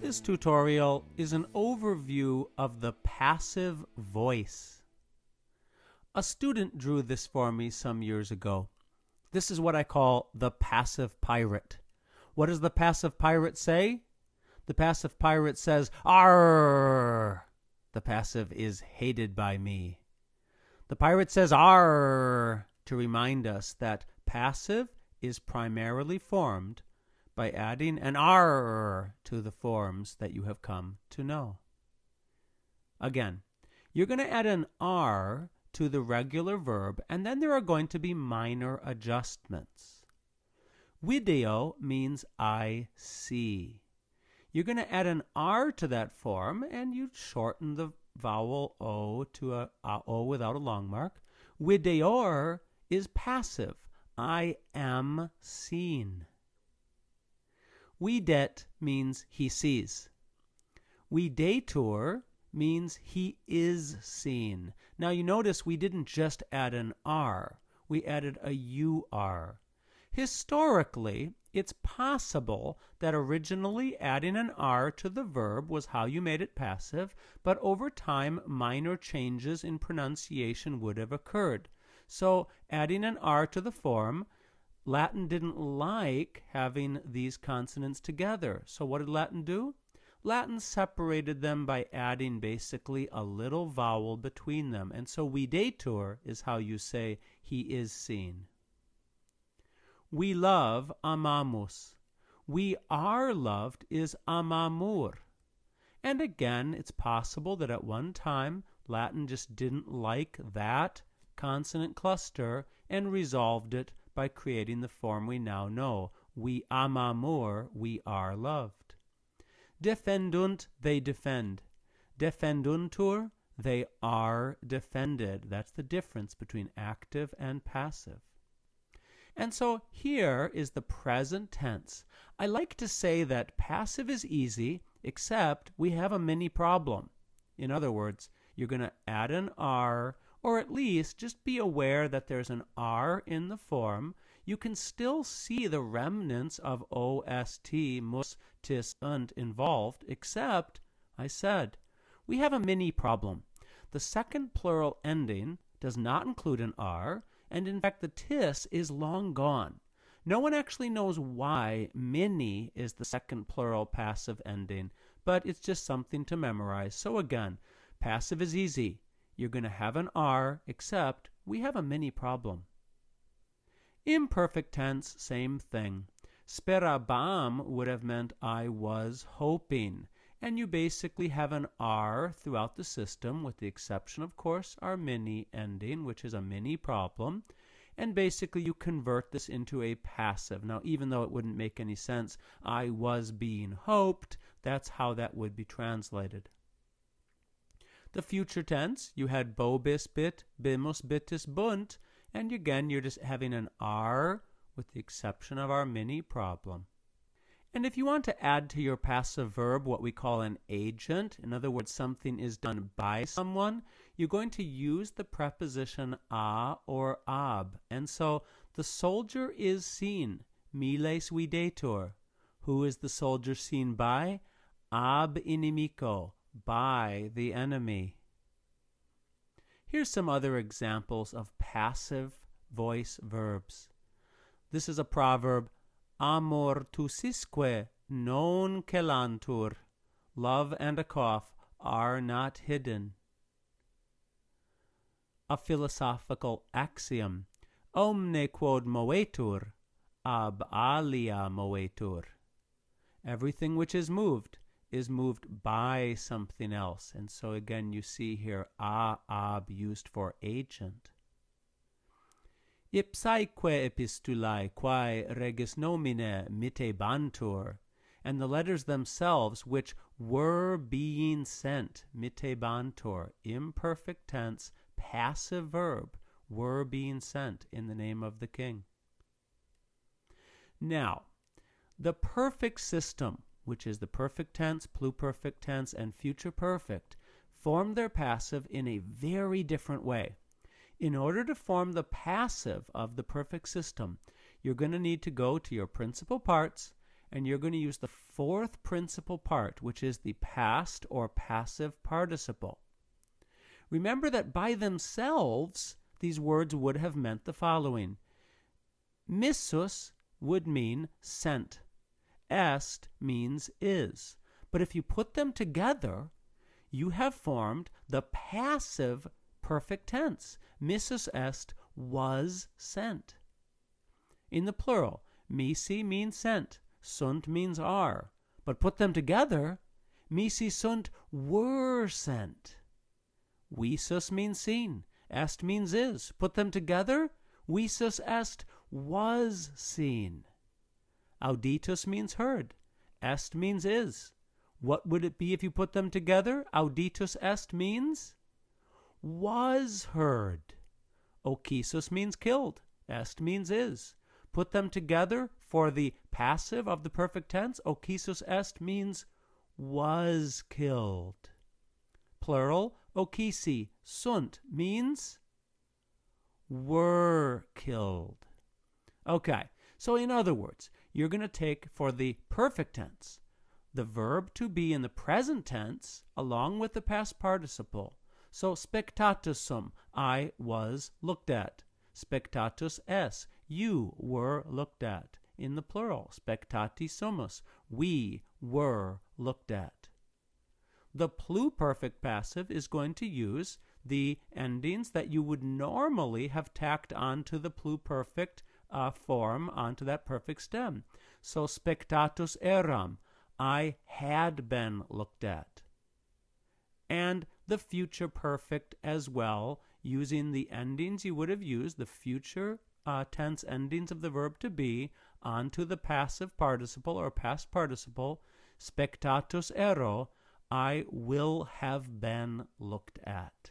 This tutorial is an overview of the passive voice. A student drew this for me some years ago. This is what I call the passive pirate. What does the passive pirate say? The passive pirate says, "Arr!" The passive is hated by me. The pirate says, "Arr!" to remind us that passive is primarily formed by adding an "arr" to the forms that you have come to know. Again, you're going to add an "r" to the regular verb, and then there are going to be minor adjustments. Video means I see. You're going to add an "r" to that form, and you shorten the vowel O to a O without a long mark. Videor is passive. I am seen. Videt means he sees. Videtur means he is seen. Now you notice we didn't just add an R, we added a UR. Historically, it's possible that originally adding an R to the verb was how you made it passive, but over time minor changes in pronunciation would have occurred. So adding an R to the form, Latin didn't like having these consonants together. So what did Latin do? Latin separated them by adding basically a little vowel between them. And so videtur is how you say he is seen. We love, amamus. We are loved is amamur. And again, it's possible that at one time Latin just didn't like that consonant cluster and resolved it by creating the form we now know. We amamur, we are loved. Defendunt, they defend. Defenduntur, they are defended. That's the difference between active and passive. And so here is the present tense. I like to say that passive is easy, except we have a mini problem. In other words, you're going to add an R, or at least just be aware that there's an R in the form. You can still see the remnants of OST, mus, tis, und involved, except, I said, we have a mini problem. The second plural ending does not include an R, and in fact the tis is long gone. No one actually knows why mini is the second plural passive ending, but it's just something to memorize. So again, passive is easy. You're going to have an R, except we have a mini problem. Imperfect tense, same thing. Sperabam would have meant I was hoping. And you basically have an R throughout the system, with the exception, of course, our mini ending, which is a mini problem. And basically you convert this into a passive. Now, even though it wouldn't make any sense, I was being hoped, that's how that would be translated. The future tense, you had bobis bit, bimus bitis bunt, and again you're just having an R with the exception of our mini problem. And if you want to add to your passive verb what we call an agent, in other words, something is done by someone, you're going to use the preposition a or ab. And so the soldier is seen, miles videtur. Who is the soldier seen by? Ab inimico, by the enemy. Here's some other examples of passive voice verbs. This is a proverb, amor tusisque non celantur. Love and a cough are not hidden. A philosophical axiom, omne quod movetur, ab alia movetur. Everything which is moved by something else. And so again you see here ab used for agent. Ipsaeque epistulae quae regis nomine mittebantur. And the letters themselves which were being sent, mittebantur, imperfect tense, passive verb, were being sent in the name of the king. Now, the perfect system, which is the perfect tense, pluperfect tense, and future perfect, form their passive in a very different way. In order to form the passive of the perfect system, you're going to need to go to your principal parts, and you're going to use the fourth principal part, which is the past or passive participle. Remember that by themselves, these words would have meant the following. Missus would mean sent. Est means is. But if you put them together, you have formed the passive perfect tense. Missus est was sent. In the plural, Massey means sent, sunt means are. But put them together, Massey sunt were sent. Visus means seen, est means is. Put them together, visus est was seen. Auditus means heard, est means is. What would it be if you put them together? Auditus est means was heard. Occisus means killed, est means is. Put them together for the passive of the perfect tense. Occisus est means was killed. Plural, occisi sunt means were killed. Okay, so in other words, you're going to take for the perfect tense the verb to be in the present tense along with the past participle. So spectatus sum, I was looked at. Spectatus es, you were looked at. In the plural, spectati sumus, we were looked at. The pluperfect passive is going to use the endings that you would normally have tacked onto the pluperfect form, onto that perfect stem. So spectatus eram, I had been looked at. And the future perfect as well, using the endings you would have used, the future tense endings of the verb to be, onto the passive participle or past participle, spectatus ero, I will have been looked at.